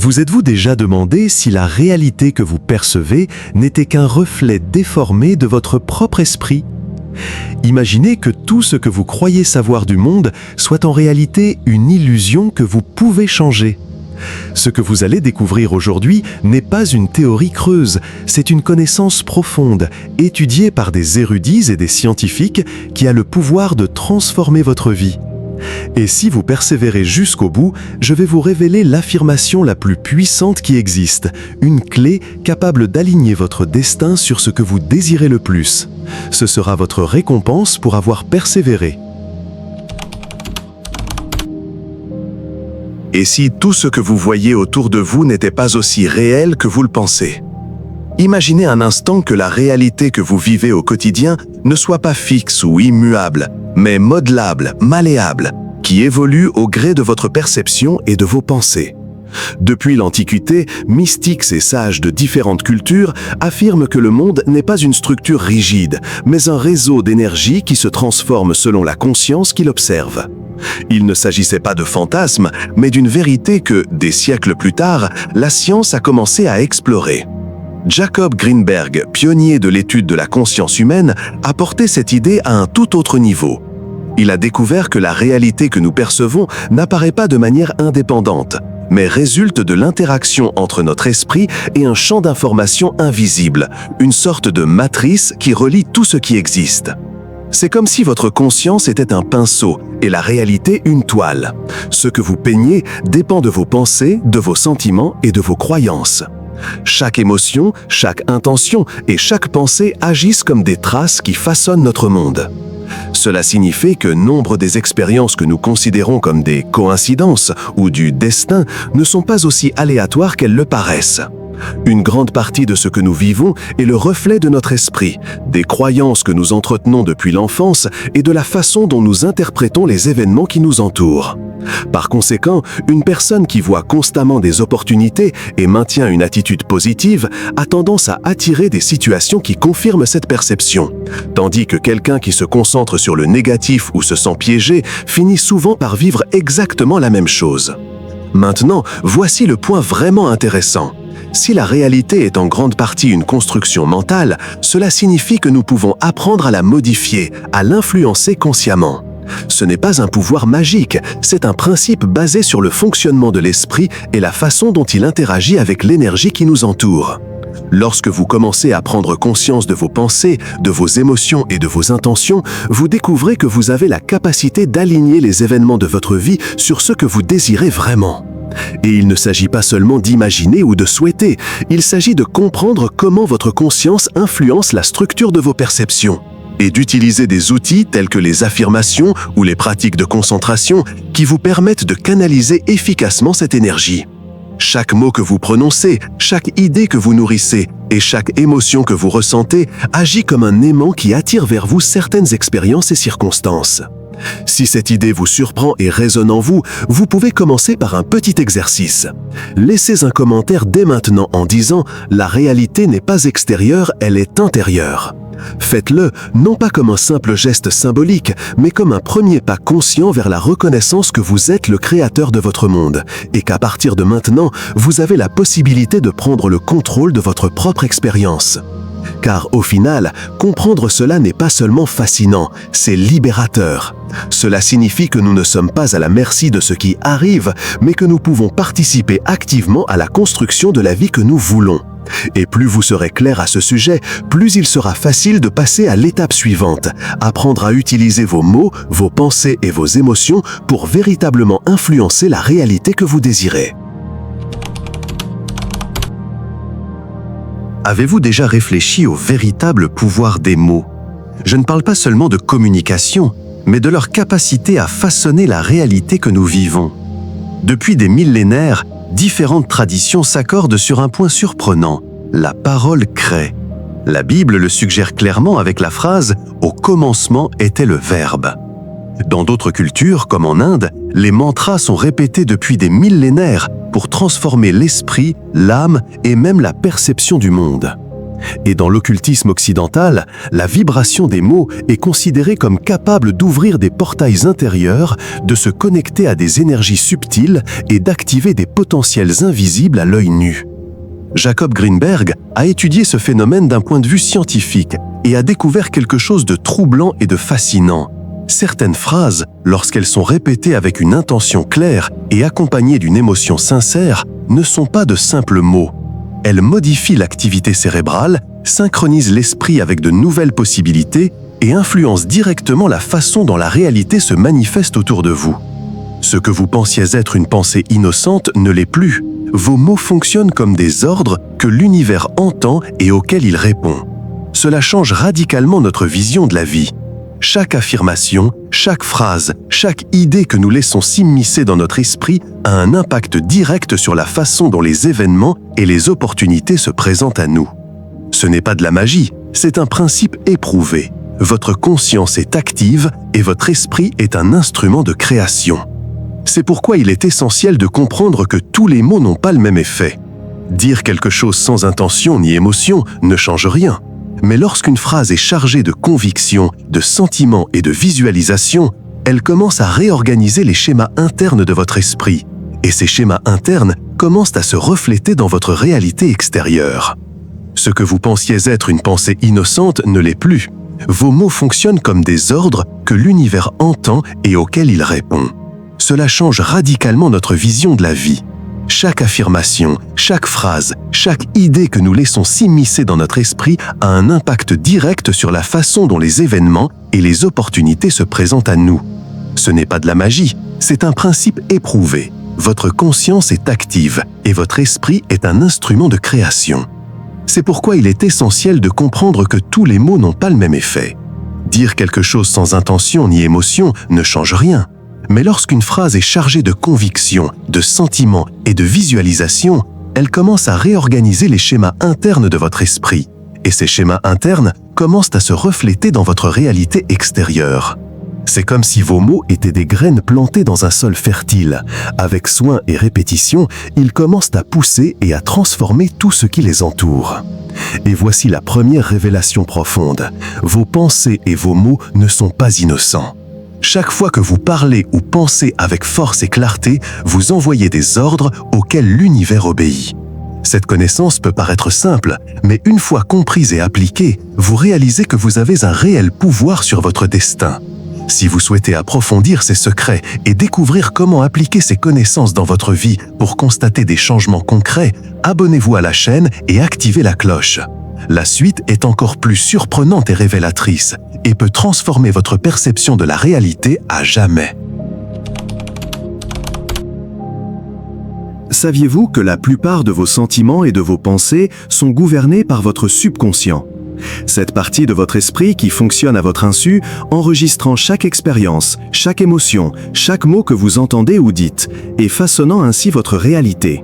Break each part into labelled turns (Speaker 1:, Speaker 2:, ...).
Speaker 1: Vous êtes-vous déjà demandé si la réalité que vous percevez n'était qu'un reflet déformé de votre propre esprit ? Imaginez que tout ce que vous croyez savoir du monde soit en réalité une illusion que vous pouvez changer. Ce que vous allez découvrir aujourd'hui n'est pas une théorie creuse, c'est une connaissance profonde, étudiée par des érudits et des scientifiques qui a le pouvoir de transformer votre vie. Et si vous persévérez jusqu'au bout, je vais vous révéler l'affirmation la plus puissante qui existe, une clé capable d'aligner votre destin sur ce que vous désirez le plus. Ce sera votre récompense pour avoir persévéré.
Speaker 2: Et si tout ce que vous voyez autour de vous n'était pas aussi réel que vous le pensez? Imaginez un instant que la réalité que vous vivez au quotidien ne soit pas fixe ou immuable, mais modelable, malléable, qui évolue au gré de votre perception et de vos pensées. Depuis l'Antiquité, mystiques et sages de différentes cultures affirment que le monde n'est pas une structure rigide, mais un réseau d'énergie qui se transforme selon la conscience qui l'observe. Il ne s'agissait pas de fantasmes, mais d'une vérité que, des siècles plus tard, la science a commencé à explorer. Jacob Greenberg, pionnier de l'étude de la conscience humaine, a porté cette idée à un tout autre niveau. Il a découvert que la réalité que nous percevons n'apparaît pas de manière indépendante, mais résulte de l'interaction entre notre esprit et un champ d'information invisible, une sorte de matrice qui relie tout ce qui existe. C'est comme si votre conscience était un pinceau et la réalité une toile. Ce que vous peignez dépend de vos pensées, de vos sentiments et de vos croyances. Chaque émotion, chaque intention et chaque pensée agissent comme des traces qui façonnent notre monde. Cela signifie que nombre des expériences que nous considérons comme des coïncidences ou du destin ne sont pas aussi aléatoires qu'elles le paraissent. Une grande partie de ce que nous vivons est le reflet de notre esprit, des croyances que nous entretenons depuis l'enfance et de la façon dont nous interprétons les événements qui nous entourent. Par conséquent, une personne qui voit constamment des opportunités et maintient une attitude positive a tendance à attirer des situations qui confirment cette perception, tandis que quelqu'un qui se concentre sur le négatif ou se sent piégé finit souvent par vivre exactement la même chose. Maintenant, voici le point vraiment intéressant. Si la réalité est en grande partie une construction mentale, cela signifie que nous pouvons apprendre à la modifier, à l'influencer consciemment. Ce n'est pas un pouvoir magique, c'est un principe basé sur le fonctionnement de l'esprit et la façon dont il interagit avec l'énergie qui nous entoure. Lorsque vous commencez à prendre conscience de vos pensées, de vos émotions et de vos intentions, vous découvrez que vous avez la capacité d'aligner les événements de votre vie sur ce que vous désirez vraiment. Et il ne s'agit pas seulement d'imaginer ou de souhaiter, il s'agit de comprendre comment votre conscience influence la structure de vos perceptions et d'utiliser des outils tels que les affirmations ou les pratiques de concentration qui vous permettent de canaliser efficacement cette énergie. Chaque mot que vous prononcez, chaque idée que vous nourrissez et chaque émotion que vous ressentez agit comme un aimant qui attire vers vous certaines expériences et circonstances. Si cette idée vous surprend et résonne en vous, vous pouvez commencer par un petit exercice. Laissez un commentaire dès maintenant en disant « La réalité n'est pas extérieure, elle est intérieure ». Faites-le non pas comme un simple geste symbolique, mais comme un premier pas conscient vers la reconnaissance que vous êtes le créateur de votre monde et qu'à partir de maintenant, vous avez la possibilité de prendre le contrôle de votre propre expérience. Car au final, comprendre cela n'est pas seulement fascinant, c'est libérateur. Cela signifie que nous ne sommes pas à la merci de ce qui arrive, mais que nous pouvons participer activement à la construction de la vie que nous voulons. Et plus vous serez clair à ce sujet, plus il sera facile de passer à l'étape suivante, apprendre à utiliser vos mots, vos pensées et vos émotions pour véritablement influencer la réalité que vous désirez.
Speaker 1: Avez-vous déjà réfléchi au véritable pouvoir des mots ? Je ne parle pas seulement de communication, mais de leur capacité à façonner la réalité que nous vivons. Depuis des millénaires, différentes traditions s'accordent sur un point surprenant. La parole crée. La Bible le suggère clairement avec la phrase « Au commencement était le Verbe ». Dans d'autres cultures, comme en Inde, les mantras sont répétés depuis des millénaires pour transformer l'esprit, l'âme et même la perception du monde. Et dans l'occultisme occidental, la vibration des mots est considérée comme capable d'ouvrir des portails intérieurs, de se connecter à des énergies subtiles et d'activer des potentiels invisibles à l'œil nu. Jacob Greenberg a étudié ce phénomène d'un point de vue scientifique et a découvert quelque chose de troublant et de fascinant. Certaines phrases, lorsqu'elles sont répétées avec une intention claire et accompagnées d'une émotion sincère, ne sont pas de simples mots. Elles modifient l'activité cérébrale, synchronisent l'esprit avec de nouvelles possibilités et influencent directement la façon dont la réalité se manifeste autour de vous. Ce que vous pensiez être une pensée innocente ne l'est plus. Vos mots fonctionnent comme des ordres que l'univers entend et auxquels il répond. Cela change radicalement notre vision de la vie. Chaque affirmation, chaque phrase, chaque idée que nous laissons s'immiscer dans notre esprit a un impact direct sur la façon dont les événements et les opportunités se présentent à nous. Ce n'est pas de la magie, c'est un principe éprouvé. Votre conscience est active et votre esprit est un instrument de création. C'est pourquoi il est essentiel de comprendre que tous les mots n'ont pas le même effet. Dire quelque chose sans intention ni émotion ne change rien. Mais lorsqu'une phrase est chargée de conviction, de sentiments et de visualisation, elle commence à réorganiser les schémas internes de votre esprit. Et ces schémas internes commencent à se refléter dans votre réalité extérieure. Ce que vous pensiez être une pensée innocente ne l'est plus. Vos mots fonctionnent comme des ordres que l'univers entend et auxquels il répond. Cela change radicalement notre vision de la vie. Chaque affirmation, chaque phrase, chaque idée que nous laissons s'immiscer dans notre esprit a un impact direct sur la façon dont les événements et les opportunités se présentent à nous. Ce n'est pas de la magie, c'est un principe éprouvé. Votre conscience est active et votre esprit est un instrument de création. C'est pourquoi il est essentiel de comprendre que tous les mots n'ont pas le même effet. Dire quelque chose sans intention ni émotion ne change rien. Mais lorsqu'une phrase est chargée de conviction, de sentiments et de visualisation, elle commence à réorganiser les schémas internes de votre esprit. Et ces schémas internes commencent à se refléter dans votre réalité extérieure. C'est comme si vos mots étaient des graines plantées dans un sol fertile. Avec soin et répétition, ils commencent à pousser et à transformer tout ce qui les entoure. Et voici la première révélation profonde. Vos pensées et vos mots ne sont pas innocents. Chaque fois que vous parlez ou pensez avec force et clarté, vous envoyez des ordres auxquels l'univers obéit. Cette connaissance peut paraître simple, mais une fois comprise et appliquée, vous réalisez que vous avez un réel pouvoir sur votre destin. Si vous souhaitez approfondir ces secrets et découvrir comment appliquer ces connaissances dans votre vie pour constater des changements concrets, abonnez-vous à la chaîne et activez la cloche. La suite est encore plus surprenante et révélatrice et peut transformer votre perception de la réalité à jamais.
Speaker 3: Saviez-vous que la plupart de vos sentiments et de vos pensées sont gouvernés par votre subconscient ? Cette partie de votre esprit qui fonctionne à votre insu, enregistrant chaque expérience, chaque émotion, chaque mot que vous entendez ou dites, et façonnant ainsi votre réalité.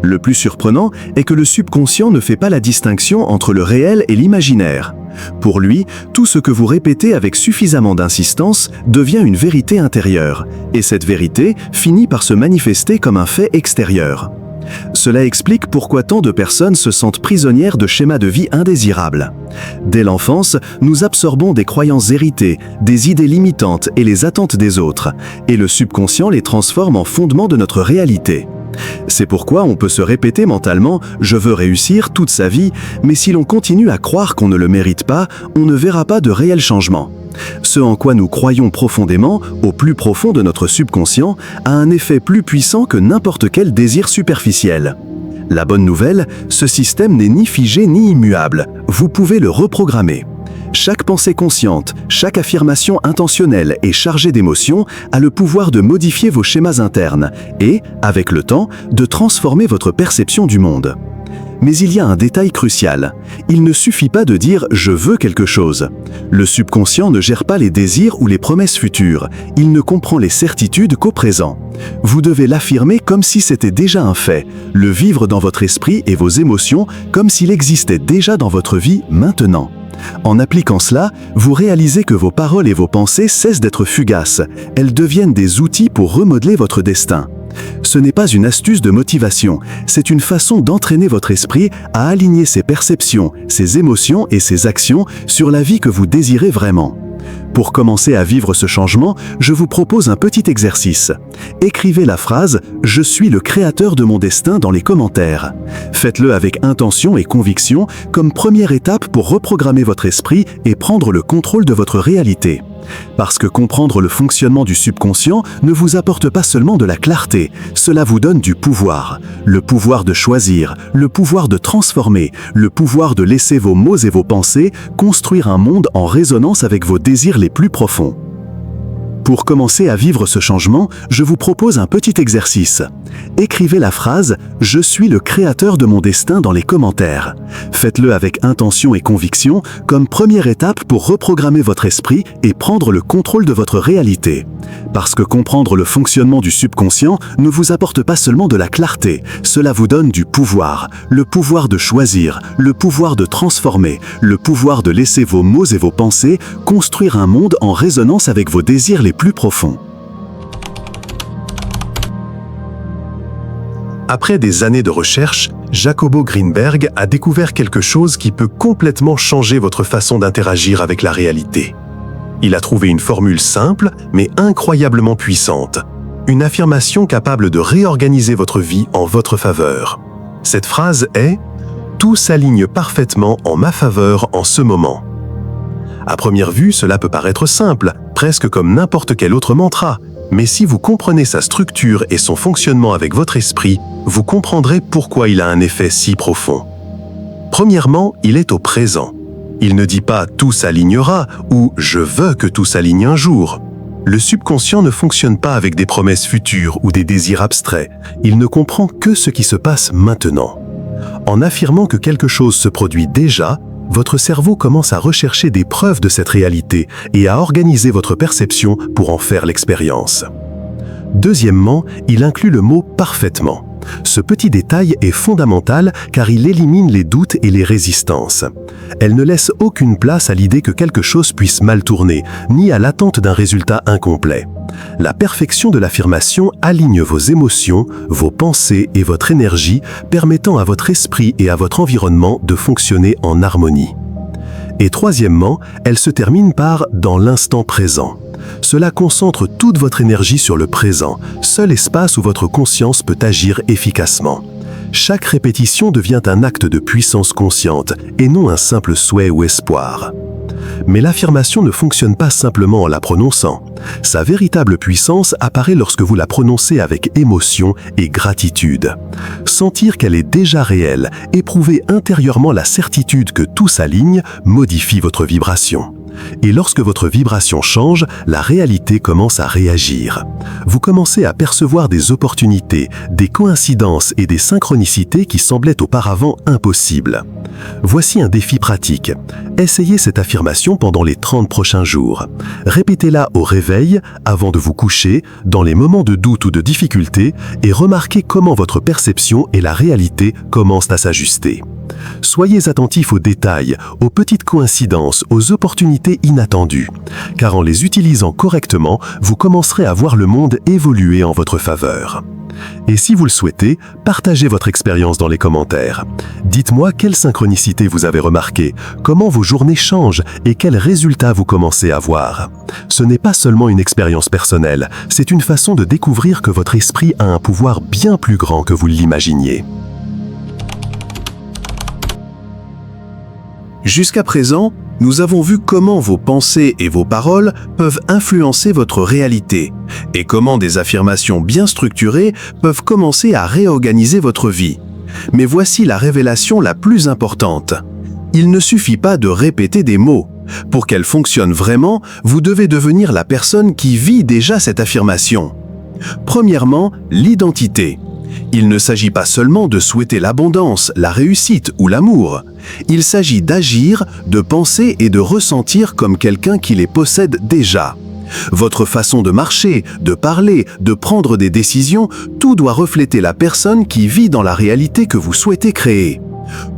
Speaker 3: Le plus surprenant est que le subconscient ne fait pas la distinction entre le réel et l'imaginaire. Pour lui, tout ce que vous répétez avec suffisamment d'insistance devient une vérité intérieure, et cette vérité finit par se manifester comme un fait extérieur. Cela explique pourquoi tant de personnes se sentent prisonnières de schémas de vie indésirables. Dès l'enfance, nous absorbons des croyances héritées, des idées limitantes et les attentes des autres, et le subconscient les transforme en fondement de notre réalité. C'est pourquoi on peut se répéter mentalement « je veux réussir » toute sa vie, mais si l'on continue à croire qu'on ne le mérite pas, on ne verra pas de réel changement. Ce en quoi nous croyons profondément, au plus profond de notre subconscient, a un effet plus puissant que n'importe quel désir superficiel. La bonne nouvelle, ce système n'est ni figé ni immuable, vous pouvez le reprogrammer. Chaque pensée consciente, chaque affirmation intentionnelle et chargée d'émotions a le pouvoir de modifier vos schémas internes et, avec le temps, de transformer votre perception du monde. Mais il y a un détail crucial. Il ne suffit pas de dire « je veux quelque chose ». Le subconscient ne gère pas les désirs ou les promesses futures. Il ne comprend les certitudes qu'au présent. Vous devez l'affirmer comme si c'était déjà un fait, le vivre dans votre esprit et vos émotions comme s'il existait déjà dans votre vie maintenant. En appliquant cela, vous réalisez que vos paroles et vos pensées cessent d'être fugaces. Elles deviennent des outils pour remodeler votre destin. Ce n'est pas une astuce de motivation, c'est une façon d'entraîner votre esprit à aligner ses perceptions, ses émotions et ses actions sur la vie que vous désirez vraiment. Pour commencer à vivre ce changement, je vous propose un petit exercice. Écrivez la phrase « Je suis le créateur de mon destin » dans les commentaires. Faites-le avec intention et conviction comme première étape pour reprogrammer votre esprit et prendre le contrôle de votre réalité. Parce que comprendre le fonctionnement du subconscient ne vous apporte pas seulement de la clarté, cela vous donne du pouvoir. Le pouvoir de choisir, le pouvoir de transformer, le pouvoir de laisser vos mots et vos pensées construire un monde en résonance avec vos désirs les plus profonds. Pour commencer à vivre ce changement, je vous propose un petit exercice. Écrivez la phrase « Je suis le créateur de mon destin » dans les commentaires. Faites-le avec intention et conviction comme première étape pour reprogrammer votre esprit et prendre le contrôle de votre réalité. Parce que comprendre le fonctionnement du subconscient ne vous apporte pas seulement de la clarté, cela vous donne du pouvoir. Le pouvoir de choisir, le pouvoir de transformer, le pouvoir de laisser vos mots et vos pensées construire un monde en résonance avec vos désirs les plus profonds.
Speaker 1: Après des années de recherche, Jacobo Greenberg a découvert quelque chose qui peut complètement changer votre façon d'interagir avec la réalité. Il a trouvé une formule simple, mais incroyablement puissante. Une affirmation capable de réorganiser votre vie en votre faveur. Cette phrase est « Tout s'aligne parfaitement en ma faveur en ce moment ». À première vue, cela peut paraître simple, presque comme n'importe quel autre mantra. Mais si vous comprenez sa structure et son fonctionnement avec votre esprit, vous comprendrez pourquoi il a un effet si profond. Premièrement, il est au présent. Il ne dit pas « tout s'alignera » ou « je veux que tout s'aligne un jour ». Le subconscient ne fonctionne pas avec des promesses futures ou des désirs abstraits. Il ne comprend que ce qui se passe maintenant. En affirmant que quelque chose se produit déjà, votre cerveau commence à rechercher des preuves de cette réalité et à organiser votre perception pour en faire l'expérience. Deuxièmement, il inclut le mot « parfaitement ». Ce petit détail est fondamental car il élimine les doutes et les résistances. Elle ne laisse aucune place à l'idée que quelque chose puisse mal tourner, ni à l'attente d'un résultat incomplet. La perfection de l'affirmation aligne vos émotions, vos pensées et votre énergie, permettant à votre esprit et à votre environnement de fonctionner en harmonie. Et troisièmement, elle se termine par « dans l'instant présent ». Cela concentre toute votre énergie sur le présent, seul espace où votre conscience peut agir efficacement. Chaque répétition devient un acte de puissance consciente et non un simple souhait ou espoir. Mais l'affirmation ne fonctionne pas simplement en la prononçant. Sa véritable puissance apparaît lorsque vous la prononcez avec émotion et gratitude. Sentir qu'elle est déjà réelle, éprouver intérieurement la certitude que tout s'aligne, modifie votre vibration. Et lorsque votre vibration change, la réalité commence à réagir. Vous commencez à percevoir des opportunités, des coïncidences et des synchronicités qui semblaient auparavant impossibles. Voici un défi pratique. Essayez cette affirmation pendant les 30 prochains jours. Répétez-la au réveil, avant de vous coucher, dans les moments de doute ou de difficulté, et remarquez comment votre perception et la réalité commencent à s'ajuster. Soyez attentifs aux détails, aux petites coïncidences, aux opportunités inattendues. Car en les utilisant correctement, vous commencerez à voir le monde évoluer en votre faveur. Et si vous le souhaitez, partagez votre expérience dans les commentaires. Dites-moi quelle synchronicité vous avez remarqué, comment vos journées changent et quels résultats vous commencez à voir. Ce n'est pas seulement une expérience personnelle, c'est une façon de découvrir que votre esprit a un pouvoir bien plus grand que vous l'imaginiez.
Speaker 3: Jusqu'à présent, nous avons vu comment vos pensées et vos paroles peuvent influencer votre réalité et comment des affirmations bien structurées peuvent commencer à réorganiser votre vie. Mais voici la révélation la plus importante. Il ne suffit pas de répéter des mots. Pour qu'elle fonctionne vraiment, vous devez devenir la personne qui vit déjà cette affirmation. Premièrement, l'identité. Il ne s'agit pas seulement de souhaiter l'abondance, la réussite ou l'amour. Il s'agit d'agir, de penser et de ressentir comme quelqu'un qui les possède déjà. Votre façon de marcher, de parler, de prendre des décisions, tout doit refléter la personne qui vit dans la réalité que vous souhaitez créer.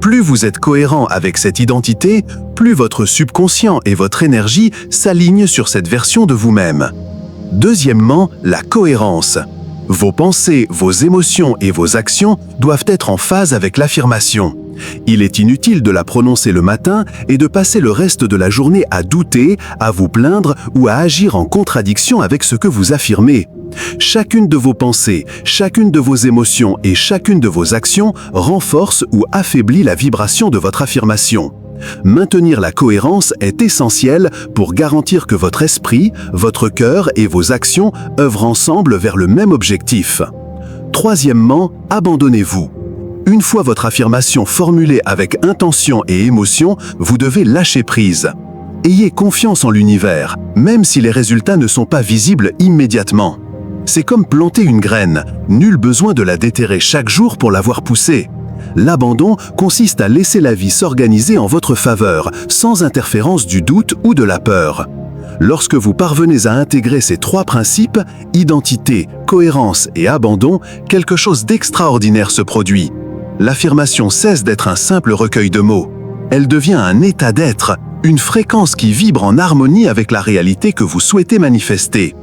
Speaker 3: Plus vous êtes cohérent avec cette identité, plus votre subconscient et votre énergie s'alignent sur cette version de vous-même. Deuxièmement, la cohérence.
Speaker 2: Vos pensées, vos émotions et vos actions doivent être en phase avec l'affirmation. Il est inutile de la prononcer le matin et de passer le reste de la journée à douter, à vous plaindre ou à agir en contradiction avec ce que vous affirmez. Chacune de vos pensées, chacune de vos émotions et chacune de vos actions renforce ou affaiblit la vibration de votre affirmation. Maintenir la cohérence est essentiel pour garantir que votre esprit, votre cœur et vos actions œuvrent ensemble vers le même objectif. Troisièmement, abandonnez-vous. Une fois votre affirmation formulée avec intention et émotion, vous devez lâcher prise. Ayez confiance en l'univers, même si les résultats ne sont pas visibles immédiatement. C'est comme planter une graine, nul besoin de la déterrer chaque jour pour l'avoir poussée. L'abandon consiste à laisser la vie s'organiser en votre faveur, sans interférence du doute ou de la peur. Lorsque vous parvenez à intégrer ces trois principes, identité, cohérence et abandon, quelque chose d'extraordinaire se produit. L'affirmation cesse d'être un simple recueil de mots. Elle devient un état d'être, une fréquence qui vibre en harmonie avec la réalité que vous souhaitez manifester.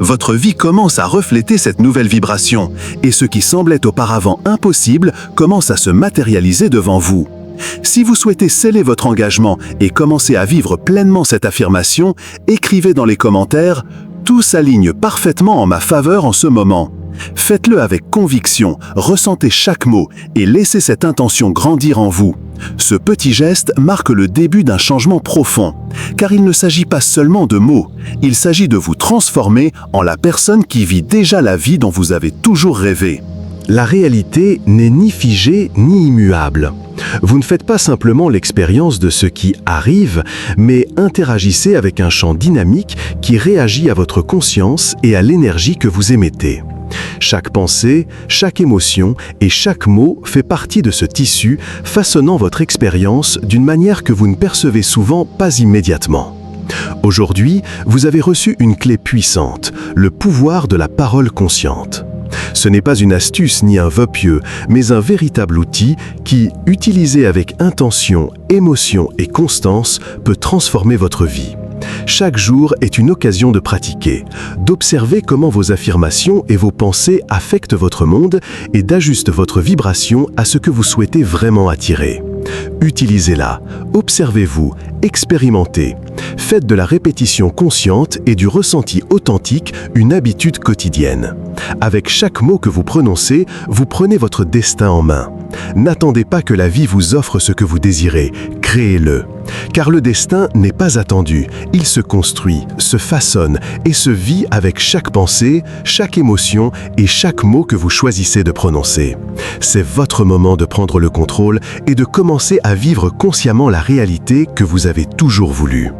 Speaker 2: Votre vie commence à refléter cette nouvelle vibration, et ce qui semblait auparavant impossible commence à se matérialiser devant vous. Si vous souhaitez sceller votre engagement et commencer à vivre pleinement cette affirmation, écrivez dans les commentaires « Tout s'aligne parfaitement en ma faveur en ce moment ». Faites-le avec conviction, ressentez chaque mot et laissez cette intention grandir en vous. Ce petit geste marque le début d'un changement profond, car il ne s'agit pas seulement de mots, il s'agit de vous transformer en la personne qui vit déjà la vie dont vous avez toujours rêvé.
Speaker 1: La réalité n'est ni figée ni immuable. Vous ne faites pas simplement l'expérience de ce qui arrive, mais interagissez avec un champ dynamique qui réagit à votre conscience et à l'énergie que vous émettez. Chaque pensée, chaque émotion et chaque mot fait partie de ce tissu, façonnant votre expérience d'une manière que vous ne percevez souvent pas immédiatement. Aujourd'hui, vous avez reçu une clé puissante, le pouvoir de la parole consciente. Ce n'est pas une astuce ni un vœu pieux, mais un véritable outil qui, utilisé avec intention, émotion et constance, peut transformer votre vie. Chaque jour est une occasion de pratiquer, d'observer comment vos affirmations et vos pensées affectent votre monde et d'ajustent votre vibration à ce que vous souhaitez vraiment attirer. Utilisez-la, observez-vous, expérimentez. Faites de la répétition consciente et du ressenti authentique une habitude quotidienne. Avec chaque mot que vous prononcez, vous prenez votre destin en main. N'attendez pas que la vie vous offre ce que vous désirez, créez-le. Car le destin n'est pas attendu, il se construit, se façonne et se vit avec chaque pensée, chaque émotion et chaque mot que vous choisissez de prononcer. C'est votre moment de prendre le contrôle et de commencer à vivre consciemment la réalité que vous avez toujours voulu.